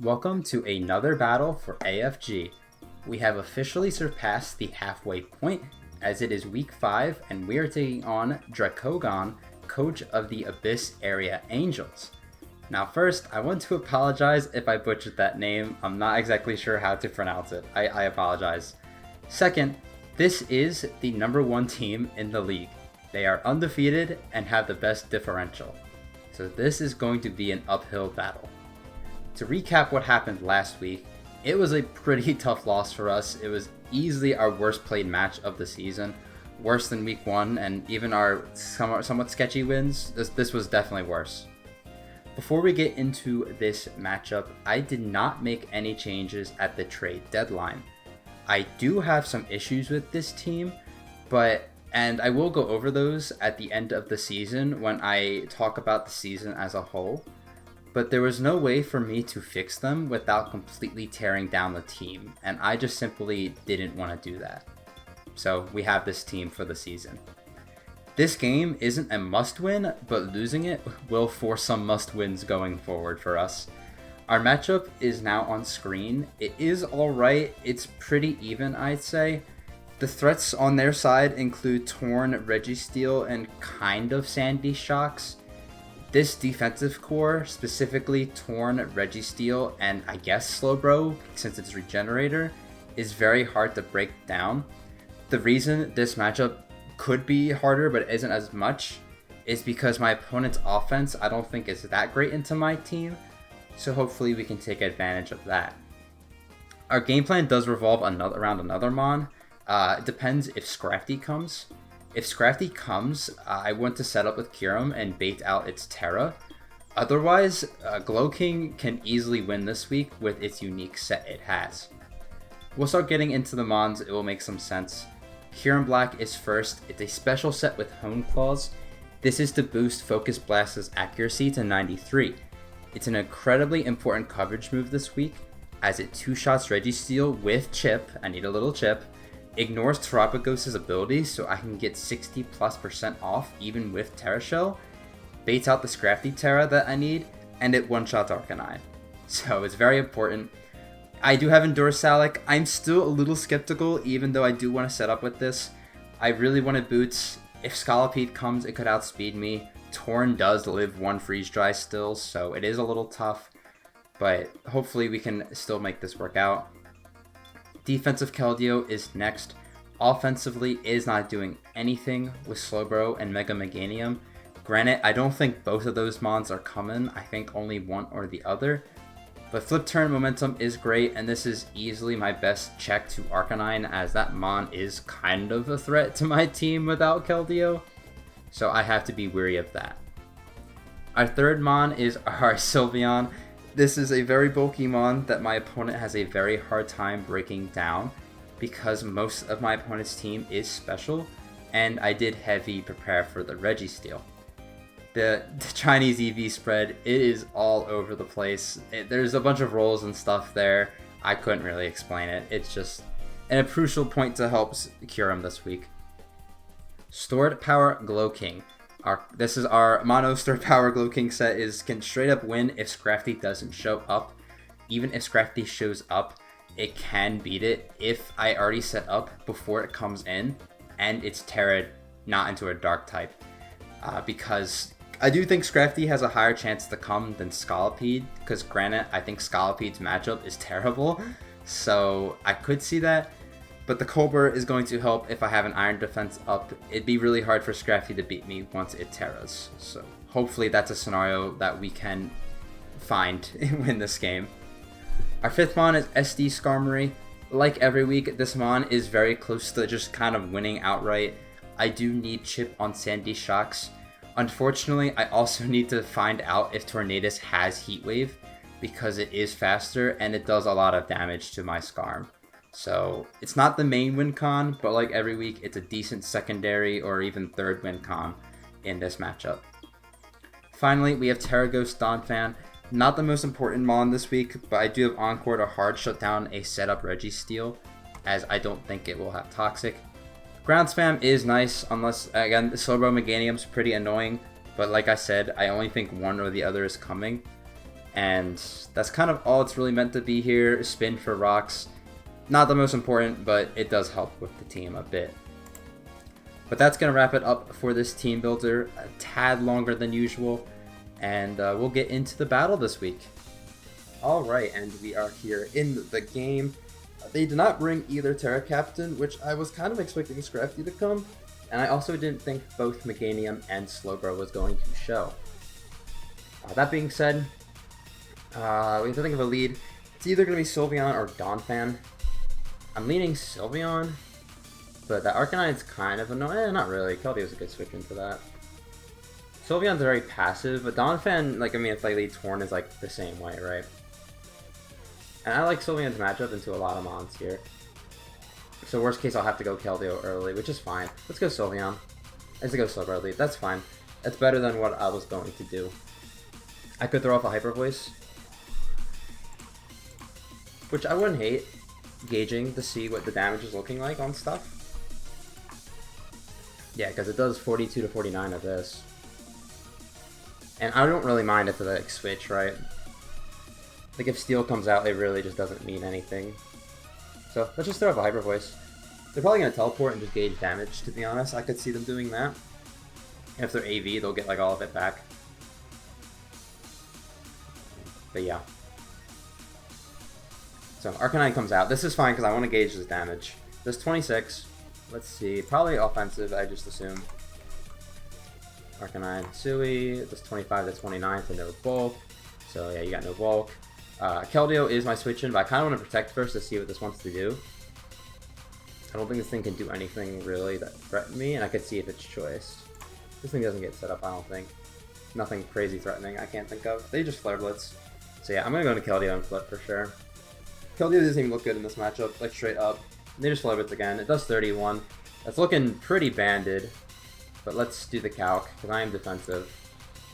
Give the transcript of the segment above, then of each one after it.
Welcome to another battle for AFG. We have officially surpassed the halfway point as it is week 5 and we are taking on Dracogon, coach of the Abyss Area Angels. Now first, I want to apologize if I butchered that name. I'm not exactly sure how to pronounce it. I apologize. Second, this is the number 1 team in the league. They are undefeated and have the best differential. So this is going to be an uphill battle. To recap what happened last week, it was a pretty tough loss for us. It was easily our worst played match of the season, worse than week 1, and even our somewhat sketchy wins. This was definitely worse. Before we get into this matchup, I did not make any changes at the trade deadline. I do have some issues with this team, and I will go over those at the end of the season when I talk about the season as a whole. But there was no way for me to fix them without completely tearing down the team, and I just simply didn't want to do that. So we have this team for the season. This game isn't a must-win, but losing it will force some must-wins going forward for us. Our matchup is now on screen. It is alright, it's pretty even, I'd say. The threats on their side include Torn, Registeel, and kind of Sandy Shocks. This defensive core, specifically Torn, Registeel, and I guess Slowbro, since it's Regenerator, is very hard to break down. The reason this matchup could be harder but isn't as much is because my opponent's offense I don't think is that great into my team, so hopefully we can take advantage of that. Our game plan does revolve around another Mon. It depends if Scrafty comes. If Scrafty comes, I want to set up with Kyurem and bait out its Terra. Otherwise, Glowking can easily win this week with its unique set it has. We'll start getting into the Mons, it will make some sense. Kyurem Black is first. It's a special set with Hone Claws. This is to boost Focus Blast's accuracy to 93. It's an incredibly important coverage move this week, as it 2-shots Registeel with Chip, I need a little chip, ignores Terapagos' abilities so I can get 60+% off even with Terra Shell, baits out the Scrafty Terra that I need, and it one-shots Arcanine. So it's very important. I do have Endurasalic. I'm still a little skeptical even though I do want to set up with this. I really wanted Boots. If Scolipede comes, it could outspeed me. Torn does live 1 Freeze Dry still, so it is a little tough, but hopefully we can still make this work out. Defensive Keldeo is next. Offensively, is not doing anything with Slowbro and Mega Meganium. Granted, I don't think both of those Mons are coming. I think only one or the other. But Flip Turn momentum is great, and this is easily my best check to Arcanine, as that Mon is kind of a threat to my team without Keldeo. So I have to be wary of that. Our third Mon is our Sylveon. This is a very bulky Mon that my opponent has a very hard time breaking down because most of my opponent's team is special, and I did heavy prepare for the Registeel. The Chinese EV spread, it is all over the place. There's a bunch of rolls and stuff there. I couldn't really explain it. It's just a crucial point to help Kyurem this week. Stored Power Glowking. This is our mono Stored Power Glowking set can straight up win if Scrafty doesn't show up. Even if Scrafty shows up, it can beat it if I already set up before it comes in and it's Terra not into a dark type. Because I do think Scrafty has a higher chance to come than Scolipede, because granted, I think Scolipede's matchup is terrible, so I could see that. But the Colbur is going to help if I have an Iron Defense up. It'd be really hard for Scrafty to beat me once it Terras. So hopefully that's a scenario that we can find and win this game. Our fifth Mon is SD Skarmory. Like every week, this Mon is very close to just kind of winning outright. I do need Chip on Sandy Shocks. Unfortunately, I also need to find out if Tornadus has Heat Wave, because it is faster and it does a lot of damage to my Skarm. So it's not the main win con, but like every week, it's a decent secondary or even third win con in this matchup. Finally, we have Terraghost Donphan. Not the most important Mon this week, but I do have Encore to hard shut down a setup Registeel, as I don't think it will have Toxic. Ground Spam is nice, unless, again, the Slowbro Meganium's pretty annoying, but like I said, I only think one or the other is coming. And that's kind of all it's really meant to be here. Spin for rocks. Not the most important, but it does help with the team a bit. But that's going to wrap it up for this team builder. A tad longer than usual. And we'll get into the battle this week. Alright, and we are here in the game. They did not bring either Terra Captain, which I was kind of expecting Scrafty to come. And I also didn't think both Meganium and Slowbro was going to show. That being said, we have to think of a lead. It's either going to be Sylveon or Donphan. I'm leaning Sylveon, but that Arcanine's kind of annoying. Not really. Keldeo is a good switch into that. Sylveon's very passive, but Donphan, like, I mean, if I lead Torn is like the same way, right? And I like Sylveon's matchup into a lot of mons here. So worst case, I'll have to go Keldeo early, which is fine. Let's go Sylveon. Let's go Slowbro lead. That's fine. That's better than what I was going to do. I could throw off a Hyper Voice, which I wouldn't hate, gauging to see what the damage is looking like on stuff. Yeah, because it does 42 to 49 of this. And I don't really mind if they like switch, right? Like if Steel comes out, it really just doesn't mean anything. So let's just throw up a Hyper Voice. They're probably going to teleport and just gauge damage, to be honest. I could see them doing that. If they're AV, they'll get like all of it back. But yeah. So Arcanine comes out. This is fine because I want to gauge his damage. This 26. Let's see. Probably offensive, I just assume. Arcanine, Sui. This 25 to 29 to no bulk. So yeah, you got no bulk. Keldeo is my switch in, but I kind of want to protect first to see what this wants to do. I don't think this thing can do anything really that threaten me, and I could see if it's choice. This thing doesn't get set up, I don't think. Nothing crazy threatening I can't think of. They just Flare Blitz. So yeah, I'm going to go into Keldeo and flip for sure. Keldeo doesn't even look good in this matchup, like straight up. They just Flare Blitz again. It does 31. That's looking pretty banded. But let's do the calc, because I am defensive.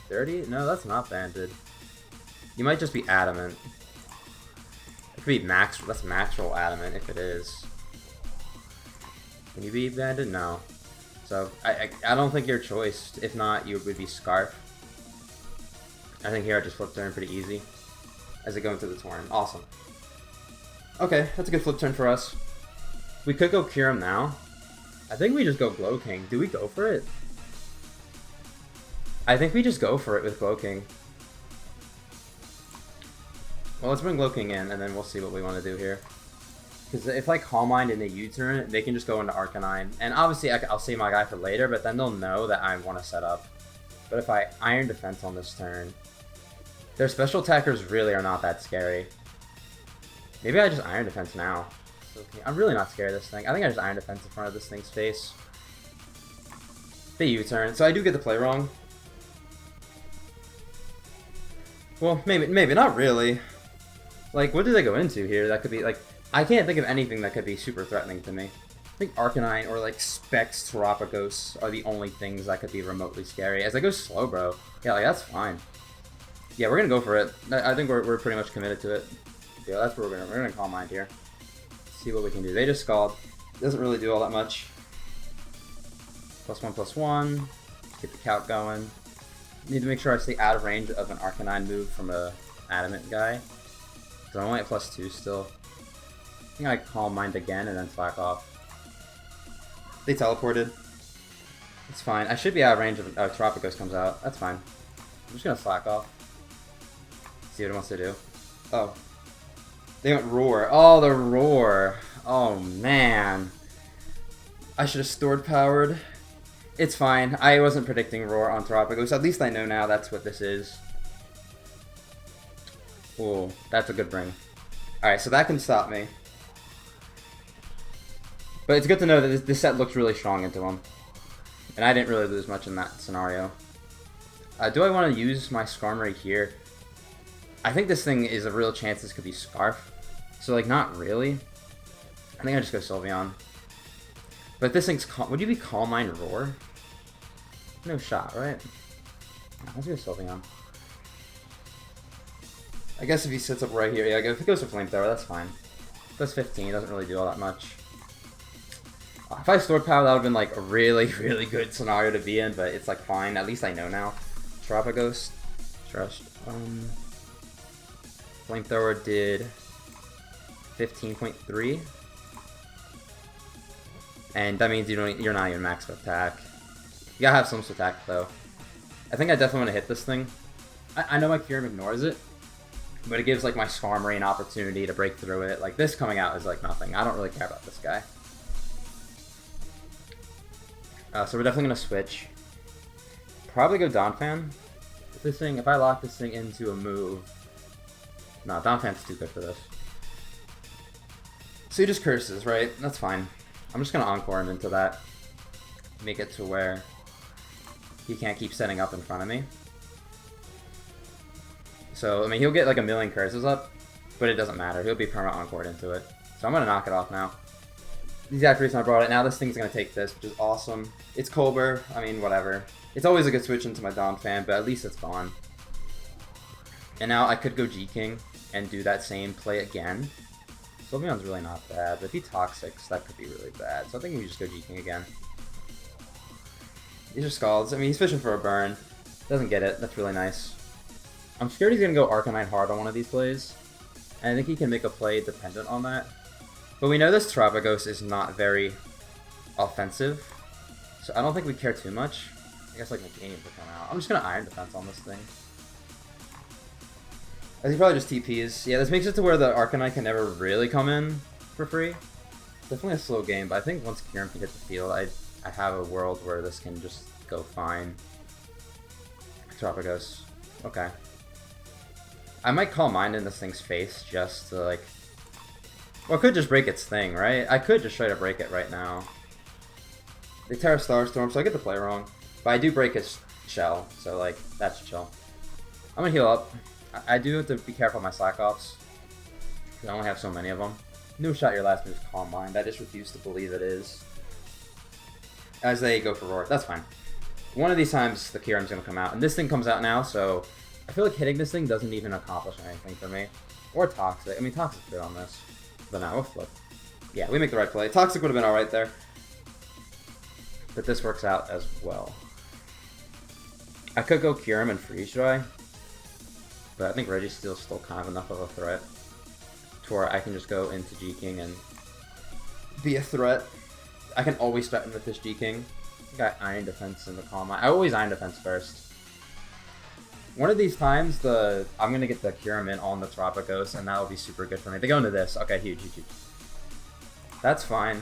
30? No, that's not banded. You might just be adamant. It could be max. That's max roll adamant if it is. Can you be banded? No. So I don't think your choice. If not, you would be Scarf. I think here I just flip turn pretty easy as I go into the Torn. Awesome. Okay, that's a good flip turn for us. We could go Kyurem now. I think we just go Glow King. Do we go for it? I think we just go for it with Glow King. Well, let's bring Glow King in, and then we'll see what we want to do here. Because if I Calm Mind in the U-turn, they can just go into Arcanine. And obviously, I'll save my guy for later, but then they'll know that I want to set up. But if I Iron Defense on this turn, their special attackers really are not that scary. Maybe I just Iron Defense now. Okay. I'm really not scared of this thing. I think I just Iron Defense in front of this thing's face. The U-turn. So I do get the play wrong. Well, maybe not really. Like, what do they go into here? That could be, like, I can't think of anything that could be super threatening to me. I think Arcanine or, like, Specs, Terapagos are the only things that could be remotely scary. As I go Slowbro, yeah, like, that's fine. Yeah, we're gonna go for it. I think we're pretty much committed to it. Yeah, that's what we're gonna Calm Mind here. See what we can do. They just Scald. Doesn't really do all that much. +1/+1. Get the calc going. Need to make sure I stay out of range of an Arcanine move from a Adamant guy. Because I'm only at +2 still. I think I Calm Mind again and then slack off. They teleported. It's fine. I should be out of range of Terapagos comes out. That's fine. I'm just gonna slack off. See what it wants to do. Oh. They went Roar. Oh, the Roar. Oh, man. I should have stored powered. It's fine. I wasn't predicting Roar on Terapagos. At least I know now that's what this is. Ooh, that's a good bring. Alright, so that can stop me. But it's good to know that this set looks really strong into him. And I didn't really lose much in that scenario. Do I want to use my Skarmory here? I think this thing is a real chance this could be Scarf. So, like, not really. I think I just go Sylveon. But if this thing's... Would you be Calm Mind Roar? No shot, right? Let's go Sylveon. I guess if he sits up right here... Yeah, if it goes to Flamethrower, that's fine. If it goes 15, it doesn't really do all that much. If I stored power, that would have been, like, a really, really good scenario to be in. But it's, like, fine. At least I know now. Terapagos. Trust. Flamethrower did 15.3. And that means you're not even max attack. You gotta have some attack though. I think I definitely want to hit this thing. I know my Kyurem ignores it, but it gives like my Skarmory an opportunity to break through it. Like this coming out is like nothing. I don't really care about this guy. So we're definitely gonna switch. Probably go Donphan. If I lock this thing into a move, no, Donphan's too good for this. So he just curses, right? That's fine. I'm just gonna Encore him into that. Make it to where he can't keep setting up in front of me. So, I mean, he'll get like a million curses up, but it doesn't matter. He'll be perma Encored into it. So I'm gonna knock it off now. The exact reason I brought it. Now this thing's gonna take this, which is awesome. It's Colbur. I mean, whatever. It's always a good switch into my Donphan, but at least it's gone. And now I could go G-King and do that same play again. Sylveon's really not bad, but if he Toxics, that could be really bad. So I think we just go G-King again. These are Scalds. I mean, he's fishing for a burn. Doesn't get it. That's really nice. I'm scared he's going to go Arcanine hard on one of these plays. And I think he can make a play dependent on that. But we know this Terapagos is not very offensive. So I don't think we care too much. I guess like Meganium could come out. I'm just going to Iron Defense on this thing. I think probably just TPs. Yeah, this makes it to where the Arcanine can never really come in for free. Definitely a slow game, but I think once Kyurem can hit the field, I have a world where this can just go fine. Terapagos. Okay. I might Calm Mind in this thing's face just to like... Well, I could just break its thing, right? I could just try to break it right now. They Terra Starstorm, so I get the play wrong. But I do break his shell, so like, that's chill. I'm gonna heal up. I do have to be careful of my Slack Offs. I only have so many of them. No shot your last move is Calm Mind. I just refuse to believe it is. As they go for Roar. That's fine. One of these times the Kyurem's gonna come out. And this thing comes out now, so I feel like hitting this thing doesn't even accomplish anything for me. Or Toxic. I mean, Toxic's good on this. But now we'll flip. Yeah, we make the right play. Toxic would have been alright there. But this works out as well. I could go Kyurem and Freeze Dry. But I think Registeel's still kind of enough of a threat to where I can just go into G-King and be a threat. I can always threaten with this G-King. I got Iron Defense in the Calm Mind. I always Iron Defense first. One of these times, I'm going to get the Kyurem in on the Terapagos, and that'll be super good for me. They go into this. Okay, huge, huge, huge. That's fine.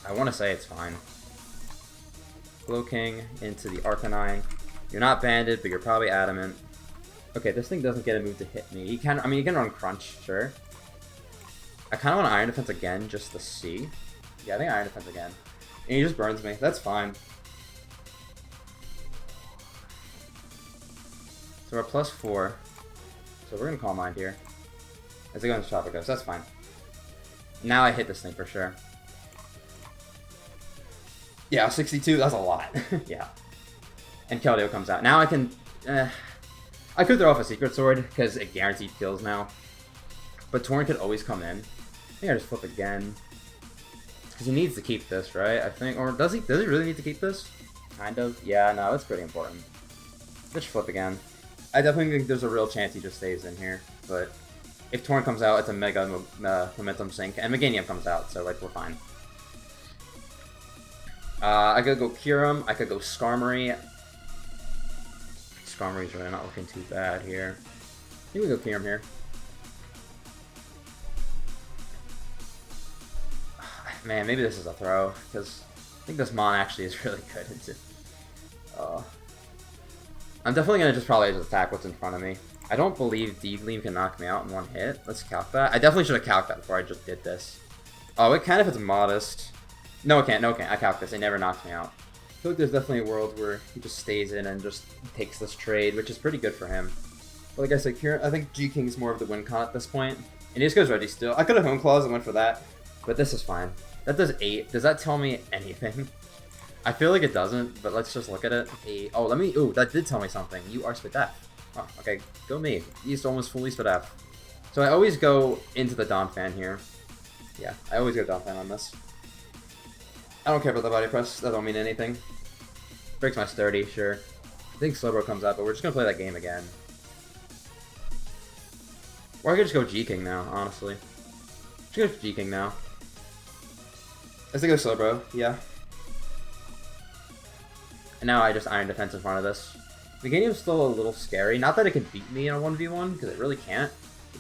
I want to say it's fine. Glow King into the Arcanine. You're not banded, but you're probably adamant. Okay, this thing doesn't get a move to hit me. You can run Crunch, sure. I kind of want to Iron Defense again, just to see. Yeah, I think Iron Defense again. And he just burns me. That's fine. So we're +4. So we're going to Calm Mind here. As I go into Terapagos, that's fine. Now I hit this thing for sure. Yeah, 62, that's a lot. Yeah. And Keldeo comes out. Now I can... I could throw off a Secret Sword, because it guaranteed kills now. But Torrent could always come in. I think I just flip again. Because he needs to keep this, right? I think. Or does he really need to keep this? Kind of. Yeah, no, it's pretty important. Let's flip again. I definitely think there's a real chance he just stays in here. But if Torrent comes out, it's a mega momentum sink. And Meganium comes out, so like we're fine. I could go Kyurem. I could go Skarmory. Skarmory's really not looking too bad here. I think we go Kyurem here. Man, maybe this is a throw, because I think this Mon actually is really good. I'm definitely going to just probably just attack what's in front of me. I don't believe D-Gleam can knock me out in one hit. Let's calc that. I definitely should have calced that before I just did this. Oh, it can if it's modest. No, it can't. No, it can't. I calc this. It never knocks me out. I feel like there's definitely a world where he just stays in and just takes this trade, which is pretty good for him. But like I said, I think G-King's more of the win con at this point. And he just goes Registeal. I could have Home Claws and went for that, but this is fine. That does 8. Does that tell me anything? I feel like it doesn't, but let's just look at it. 8. Oh, ooh, that did tell me something. You are Spadef. Oh, okay, go me. He's almost fully Spadef. So I always go into the Donphan here. Yeah, I always go Donphan on this. I don't care about the body press. That don't mean anything. Breaks my sturdy, sure. I think Slowbro comes out, but we're just gonna play that game again. Or I could just go G-King now, honestly. Just go G-King now. I think go slow, bro. Yeah. And now I just Iron Defense in front of this. The game is still a little scary. Not that it can beat me in a 1v1, because it really can't.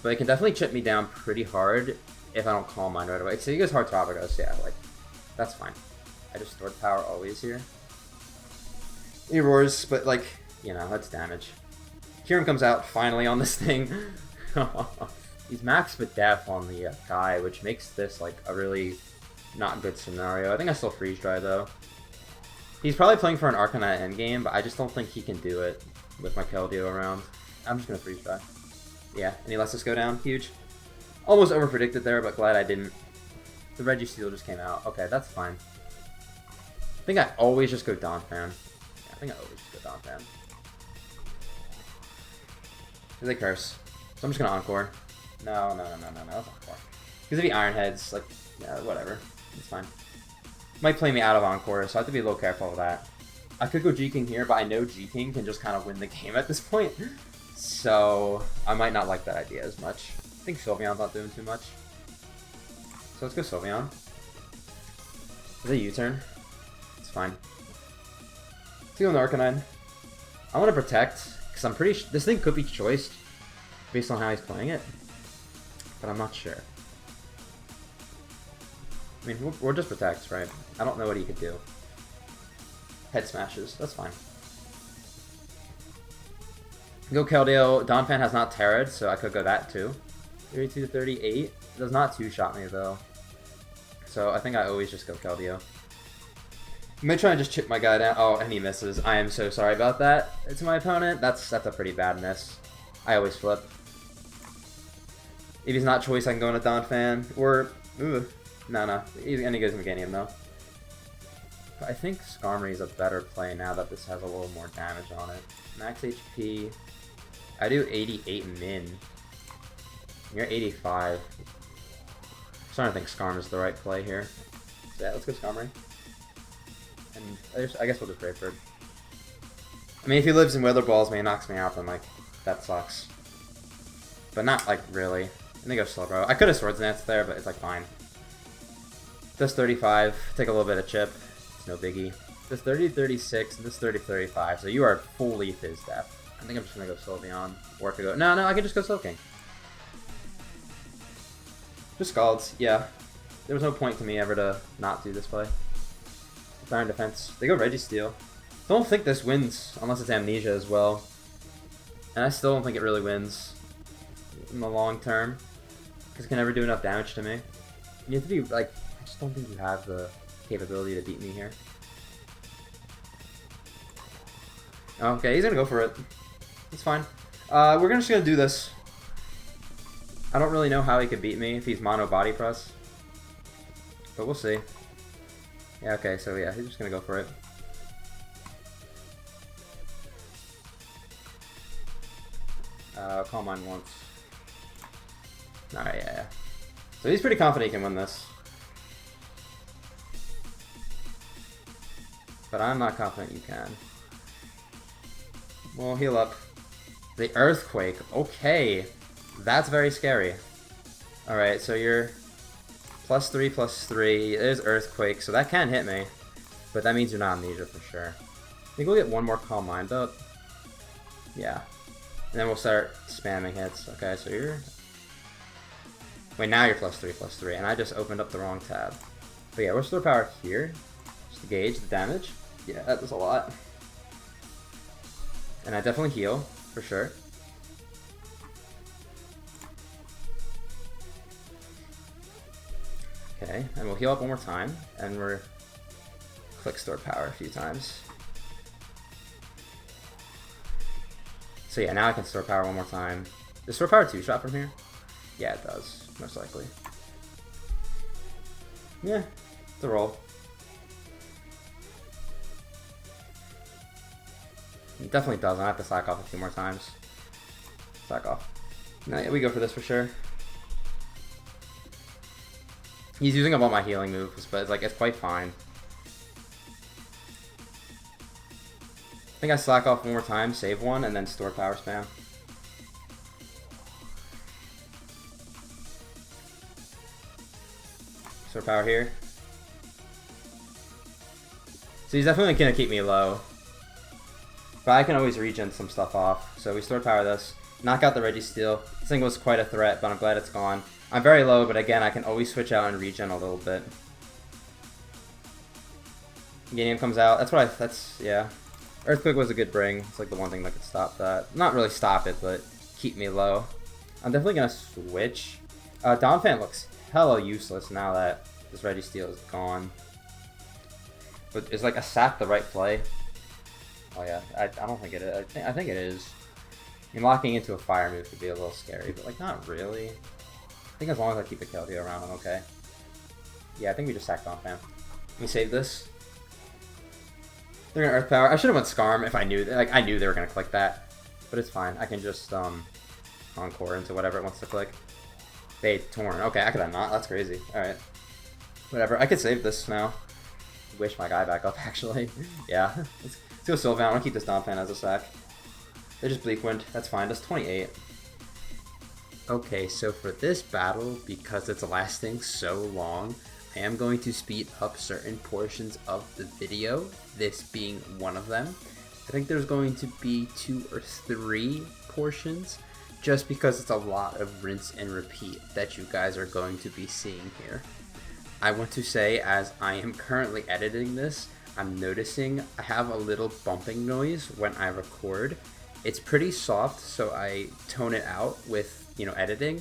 But it can definitely chip me down pretty hard if I don't Calm Mind right away. So he goes Hard Tropicos, yeah, like, that's fine. I just stored power always here. He roars, but like, you know, that's damage. Kieran comes out finally on this thing. He's max with def on the guy, which makes this like a really not good scenario. I think I still Freeze Dry though. He's probably playing for an Arcanine endgame, but I just don't think he can do it with my Keldeo around. I'm just gonna Freeze Dry. Yeah, and he lets us go down. Huge. Almost over-predicted there, but glad I didn't. The Registeel just came out. Okay, that's fine. I think I always just go Donphan. Yeah, I think I always just go Donphan. They curse. So I'm just gonna Encore. No, that's Encore. Because if he Iron Heads, like, yeah, whatever. It's fine. Might play me out of Encore, so I have to be a little careful of that. I could go G-King here, but I know G-King can just kind of win the game at this point. So I might not like that idea as much. I think Sylveon's not doing too much. So let's go Sylveon. Is it a U-turn? It's fine. Let's go with Arcanine. I want to Protect, because I'm pretty this thing could be choiced based on how he's playing it. But I'm not sure. I mean, we're just Protects, right? I don't know what he could do. Head Smashes, that's fine. Go Keldeo. Donphan has not Terra'd, so I could go that too. 32 to 38. Does not two-shot me though. So I think I always just go Keldeo. I may try and just chip my guy down. Oh, and he misses. I am so sorry about that to my opponent. That's a pretty bad miss. I always flip. If he's not choice, I can go into Donphan. Or, ooh, no. He's gonna go to Meganium though. But I think Skarmory is a better play now that this has a little more damage on it. Max HP. I do 88 min. You're 85. I'm starting to think Skarm is the right play here. So yeah, let's go Skarmory. And I guess we'll just Brayford. I mean, if he lives in Weather Balls and he knocks me out, then like, that sucks. But not like really. I think I go Slowbro. I could have Swords Dance there, but it's like fine. This 35, take a little bit of chip. It's no biggie. This 30-36, and this 30-35. So you are fully Fizz Death. I think I'm just gonna go Sylveon. Or if I go. No, I can just go Slowking. Just Scalds, yeah. There was no point to me ever to not do this play. Iron Defense. They go Registeel. Don't think this wins unless it's Amnesia as well. And I still don't think it really wins in the long term. Because it can never do enough damage to me. You have to be like, I just don't think you have the capability to beat me here. Okay, he's gonna go for it. It's fine. We're just gonna do this. I don't really know how he could beat me if he's mono body press. But we'll see. Yeah, okay, so yeah, he's just gonna go for it. Calm Mind once. Alright, yeah. So he's pretty confident he can win this. But I'm not confident you can. We'll heal up. The Earthquake, okay. That's very scary. Alright, so you're +3/+3. There's Earthquake, so that can hit me. But that means you're not Amnesia for sure. I think we'll get one more Calm Mind up. Yeah. And then we'll start spamming hits. Okay, so you're... Wait, now you're +3/+3, and I just opened up the wrong tab. But yeah, we'll store power here, just to gauge the damage. Yeah, that does a lot. And I definitely heal, for sure. Okay, and we'll heal up one more time, and we're click store power a few times. So yeah, now I can store power one more time. Does store power 2-shot from here? Yeah, it does, most likely. Yeah, it's a roll. It definitely does. I have to slack off a few more times. Slack off. No, yeah, we go for this for sure. He's using up all my healing moves, but it's like it's quite fine. I think I slack off one more time, save one, and then store power spam. Sword power here. So he's definitely gonna keep me low. But I can always regen some stuff off. So we sword power this. Knock out the Registeel. This thing was quite a threat, but I'm glad it's gone. I'm very low, but again, I can always switch out and regen a little bit. Ganium comes out. Yeah. Earthquake was a good bring. It's like the one thing that could stop that. Not really stop it, but keep me low. I'm definitely gonna switch. Donphan looks hella useless now that this Registeel is gone. But is like a sap the right play? Oh yeah, I don't think it is. I think it is. I mean, locking into a fire move could be a little scary, but like not really. I think as long as I keep the Keldeo around, I'm okay. Yeah, I think we just sacked Donphan. Let me save this. They're gonna Earth Power. I should have went Scarm if I knew I knew they were gonna click that, but it's fine. I can just Encore into whatever it wants to click. Bait Torn. Okay, I could have not. That's crazy. All right, whatever. I could save this now. Wish my guy back up actually. Yeah, let's go Sylvan. I want to keep this Donphan as a sack. They just Bleak Wind. That's fine. That's 28. Okay, so for this battle, because it's lasting so long, I am going to speed up certain portions of the video, this being one of them. I think there's going to be 2 or 3 portions, just because it's a lot of rinse and repeat that you guys are going to be seeing here. I want to say, as I am currently editing this, I'm noticing I have a little bumping noise when I record. It's pretty soft, so I tone it out with, editing,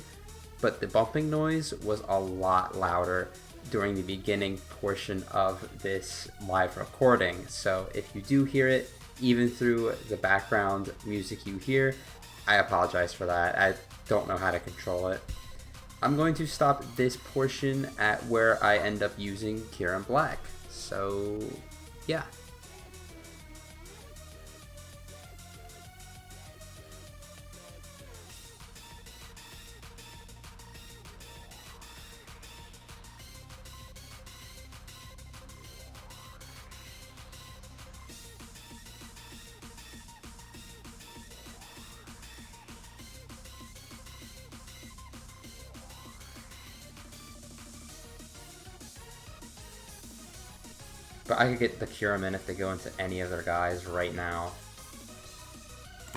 but the bumping noise was a lot louder during the beginning portion of this live recording. So if you do hear it, even through the background music you hear, I apologize for that. I don't know how to control it. I'm going to stop this portion at where I end up using Kieran Black. So, yeah. But I could get the Curamin if they go into any of their guys right now.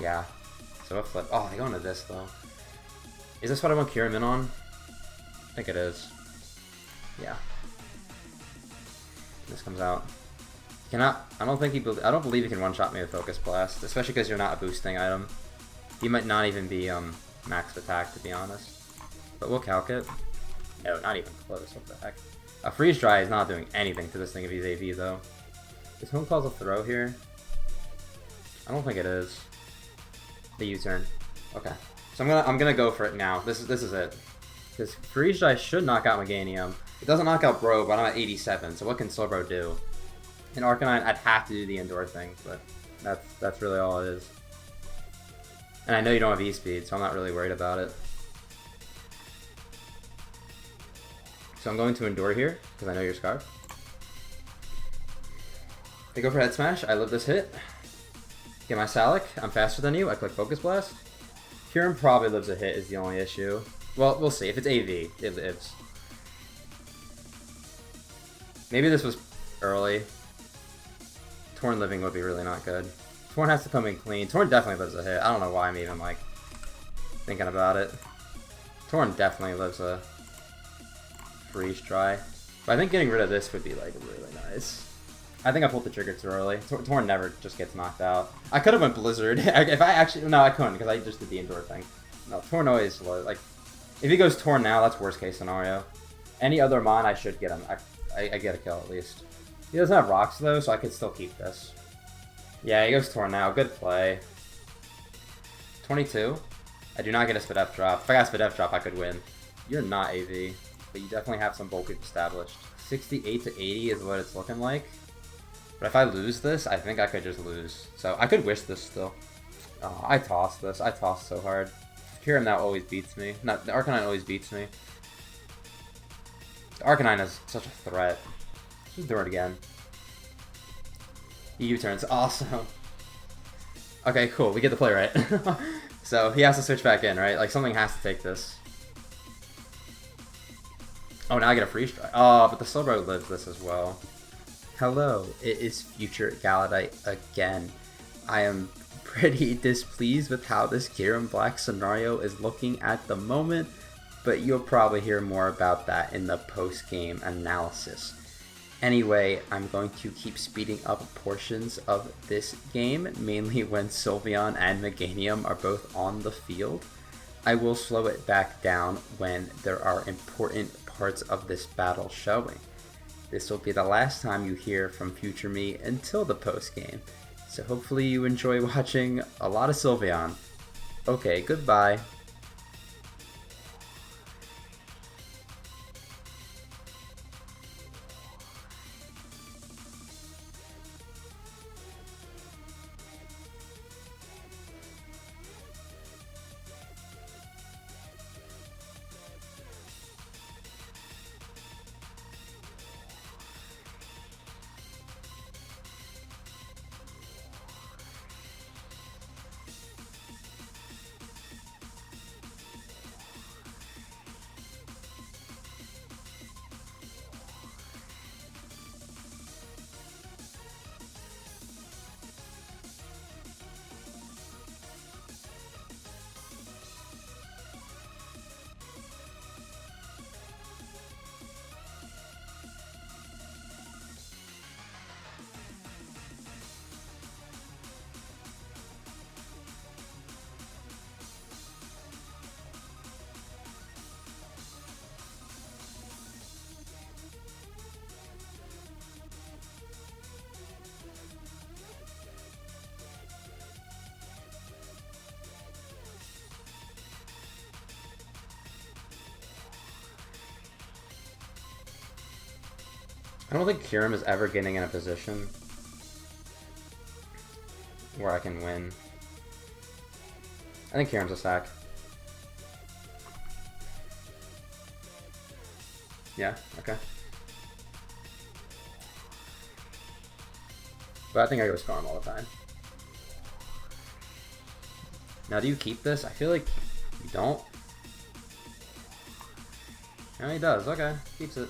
Yeah. So a flip. Oh, they go into this though. Is this what I want Curamin on? I think it is. Yeah. This comes out. Cannot. I don't believe you can one-shot me with Focus Blast, especially because you're not a boosting item. You might not even be max attack, to be honest. But we'll calc it. No, not even close. What the heck? A Freeze Dry is not doing anything to this thing if he's AV though. Is Home Calls a throw here? I don't think it is. The U-turn. Okay. So I'm gonna go for it now. This is it. Because Freeze Dry should knock out Meganium. It doesn't knock out Bro, but I'm at 87, so what can Slowbro do? In Arcanine, I'd have to do the Endure thing, but that's really all it is. And I know you don't have E-Speed, so I'm not really worried about it. So I'm going to Endure here, because I know your Scarf. They go for Head Smash, I live this hit. Get my Salic, I'm faster than you, I click Focus Blast. Kieran probably lives a hit is the only issue. Well, we'll see. If it's AV, it lives. Maybe this was early. Torn living would be really not good. Torn has to come in clean. Torn definitely lives a hit. I don't know why I'm even, like, thinking about it. Torn definitely lives a Freeze Dry. But I think getting rid of this would be, like, really nice. I think I pulled the trigger too early. Torn never just gets knocked out. I could have went Blizzard. If I actually... No, I couldn't, because I just did the Endure thing. No, Torn always... Like, if he goes Torn now, that's worst case scenario. Any other Mon, I should get him. I get a kill, at least. He doesn't have rocks, though, so I could still keep this. Yeah, he goes Torn now. Good play. 22. I do not get a Spidef drop. If I got a Spidef drop, I could win. You're not AV, but you definitely have some bulk established. 68 to 80 is what it's looking like. But if I lose this, I think I could just lose. So I could wish this still. Oh, I tossed this. I tossed so hard. Kieran now always beats me. The Arcanine always beats me. The Arcanine is such a threat. Just do it again. He U-turns. Awesome. Okay, cool. We get the play right. So he has to switch back in, right? Like, something has to take this. Oh, now I get a free strike. Oh, but the Slowbro lives this as well. Hello, it is future Galladite again. I am pretty displeased with how this Kyurem Black scenario is looking at the moment, but you'll probably hear more about that in the post-game analysis. Anyway, I'm going to keep speeding up portions of this game, mainly when Sylveon and Meganium are both on the field. I will slow it back down when there are important parts of this battle showing. This will be the last time you hear from future me until the post-game, so hopefully you enjoy watching a lot of Sylveon. Okay, goodbye. I don't think Kyurem is ever getting in a position where I can win. I think Kyurem's a sack. Yeah, okay. But I think I go Storm all the time. Now, do you keep this? I feel like you don't. No, he does. Okay, keeps it.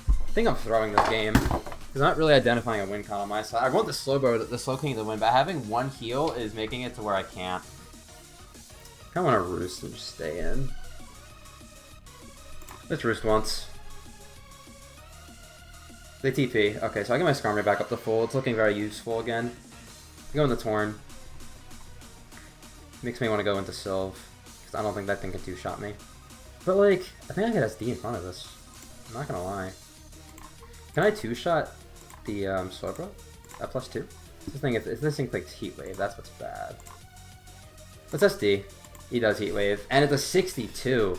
I think I'm throwing this game because I'm not really identifying a win con on my side. I want the Slowking to win, but having one heal is making it to where I can't. I kind of want to roost and just stay in. Let's roost once. They TP. Okay, so I get my Skarmory back up to full. It's looking very useful again. I go into Torn. Makes me want to go into Sylve because I don't think that thing can two-shot me. But like, I think I get SD in front of this. I'm not gonna lie. Can I two-shot the Slowbro at +2? If this thing clicks Heat Wave, that's what's bad. What's SD? He does Heat Wave, and it's a 62.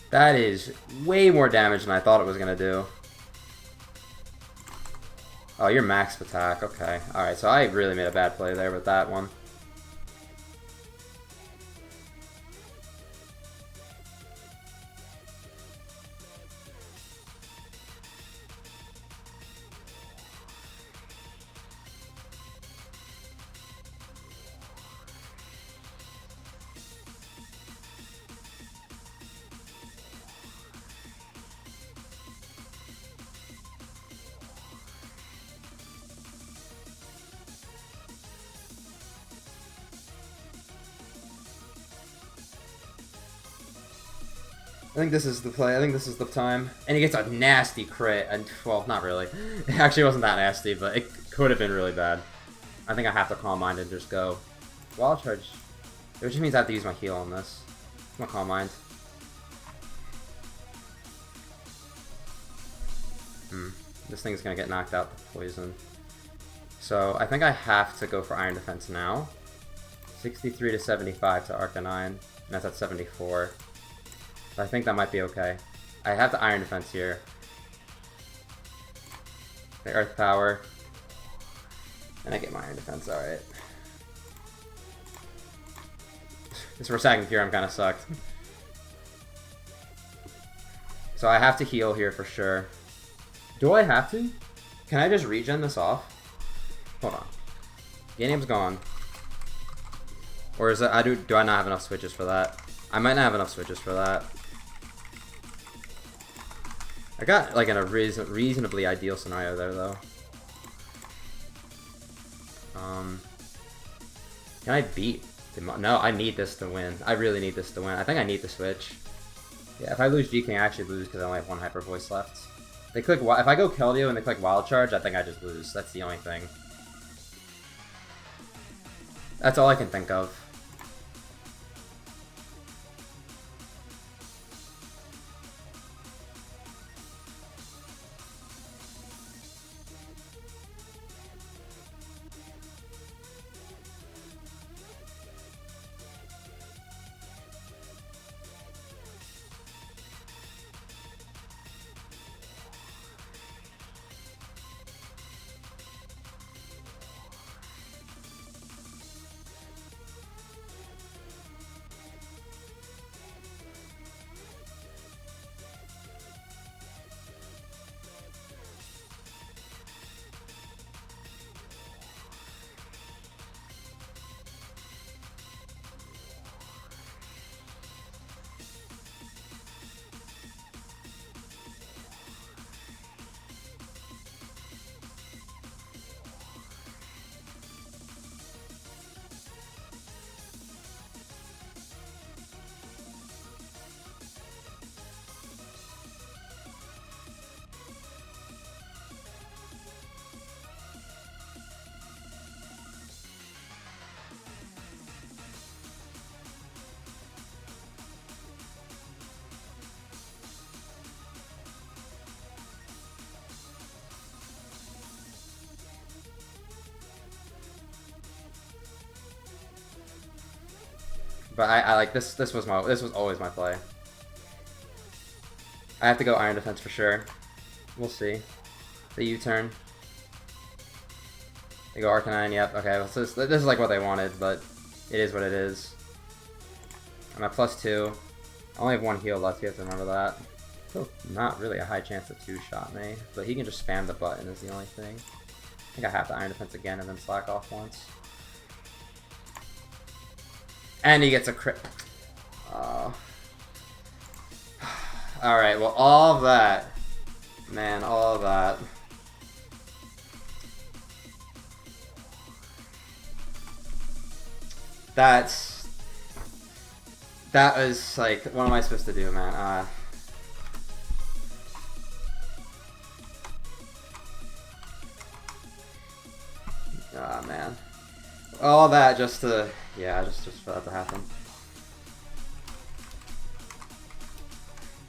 That is way more damage than I thought it was gonna do. Oh, you're max attack. Okay, all right. So I really made a bad play there with that one. I think this is the play. I think this is the time. And he gets a nasty crit. And, well, not really. It actually wasn't that nasty, but it could have been really bad. I think I have to Calm Mind and just go. Wild Charge. It just means I have to use my heal on this. I'm gonna Calm Mind. This thing's gonna get knocked out with poison. So I think I have to go for Iron Defense now. 63 to 75 to Arcanine. And that's at 74. I think that might be okay. I have the Iron Defense here. The Earth Power. And I get my Iron Defense, alright. This Rasagan Kyurem kind of sucked. So I have to heal here for sure. Do I have to? Can I just regen this off? Hold on. Ganium's gone. Or is it, do I not have enough switches for that? I might not have enough switches for that. I got like in a reasonably ideal scenario there though. Can I beat? No, I need this to win. I really need this to win. I think I need to switch. Yeah, if I lose G-King, I actually lose because I only have one Hyper Voice left. They click. If I go Keldeo and they click Wild Charge, I think I just lose. That's the only thing. That's all I can think of. But I like this. This was always my play. I have to go Iron Defense for sure. We'll see. The U-turn. They go Arcanine. Yep. Okay. Well, this is like what they wanted, but it is what it is. I'm at +2. I only have one heal left. You have to remember that. Still not really a high chance to two-shot me, but he can just spam the button is the only thing. I think I have to Iron Defense again and then slack off once. And he gets a crit. Alright, well, all of that. Man, all of that. That was like, what am I supposed to do, man? Man. All that just to, yeah, just for that to happen.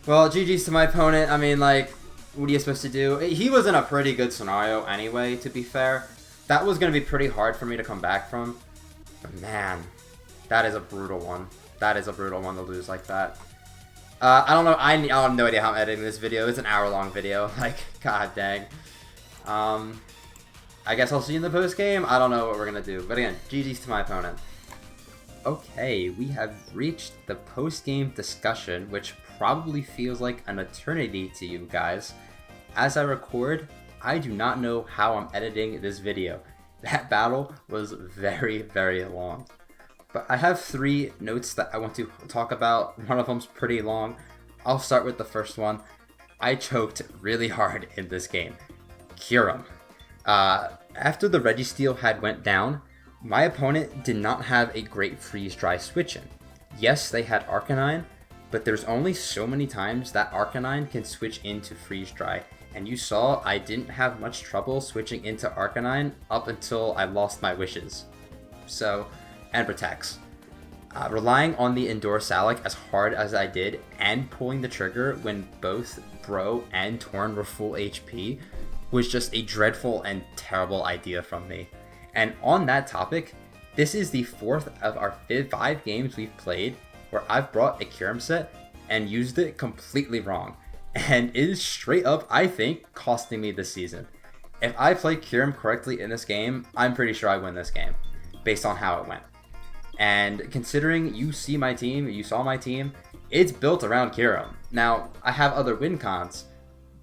Well, GG's to my opponent. I mean, like, what are you supposed to do? He was in a pretty good scenario anyway, to be fair. That was going to be pretty hard for me to come back from. But man, that is a brutal one. That is a brutal one to lose like that. I don't know. I have no idea how I'm editing this video. It's an hour-long video. Like, god dang. I guess I'll see you in the post-game. I don't know what we're going to do. But again, GG's to my opponent. Okay, we have reached the post-game discussion, which probably feels like an eternity to you guys. As I record, I do not know how I'm editing this video. That battle was very, very long. But I have 3 notes that I want to talk about. One of them's pretty long. I'll start with the first one. I choked really hard in this game. Kyurem. After the Registeel had went down, my opponent did not have a great freeze-dry switch-in. Yes, they had Arcanine, but there's only so many times that Arcanine can switch into freeze-dry. And you saw I didn't have much trouble switching into Arcanine up until I lost my wishes. So, and Protects. Relying on the Endure Salic as hard as I did and pulling the trigger when both Bro and Torn were full HP was just a dreadful and terrible idea from me. And on that topic, this is the 4th of our 5 games we've played where I've brought a Kyurem set and used it completely wrong. And it is straight up, I think, costing me this season. If I play Kyurem correctly in this game, I'm pretty sure I win this game, based on how it went. And considering you saw my team, it's built around Kyurem. Now, I have other win cons,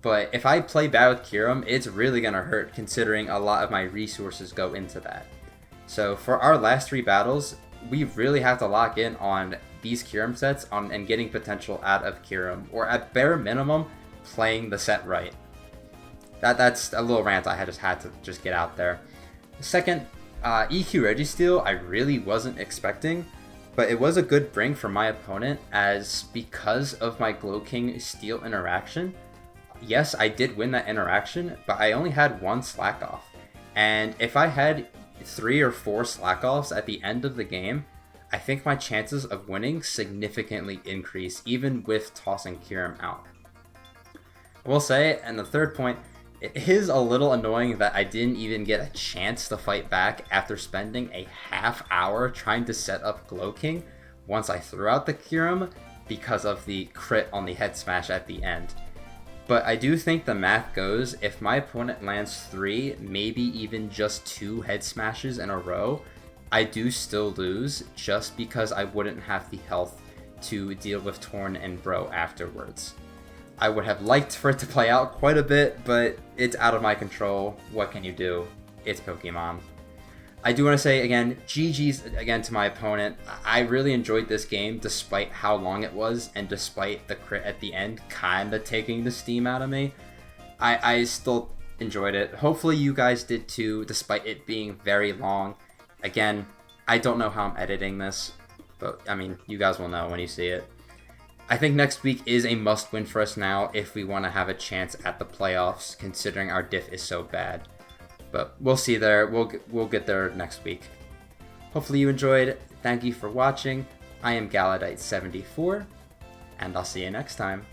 but if I play bad with Kyurem, it's really going to hurt considering a lot of my resources go into that. So for our last 3 battles, we really have to lock in on these Kyurem sets and getting potential out of Kyurem, or at bare minimum, playing the set right. That's a little rant I just had to just get out there. Second, EQ Registeel I really wasn't expecting, but it was a good bring for my opponent, as because of my Glowking Steel interaction, yes, I did win that interaction, but I only had 1 slack off. And if I had 3 or 4 slack offs at the end of the game, I think my chances of winning significantly increase, even with tossing Kyurem out. I will say, and the third point, it is a little annoying that I didn't even get a chance to fight back after spending a half hour trying to set up Glowking once I threw out the Kyurem because of the crit on the head smash at the end. But I do think the math goes, if my opponent lands 3, maybe even just 2 head smashes in a row, I do still lose just because I wouldn't have the health to deal with Torn and Bro afterwards. I would have liked for it to play out quite a bit, but it's out of my control. What can you do? It's Pokemon. I do want to say again, GG's again to my opponent. I really enjoyed this game despite how long it was and despite the crit at the end kind of taking the steam out of me. I still enjoyed it. Hopefully you guys did too, despite it being very long. Again, I don't know how I'm editing this, but I mean, you guys will know when you see it. I think next week is a must-win for us now if we want to have a chance at the playoffs, considering our diff is so bad. But we'll see there. We'll get there next week. Hopefully you enjoyed. Thank you for watching. I am Galladite74, and I'll see you next time.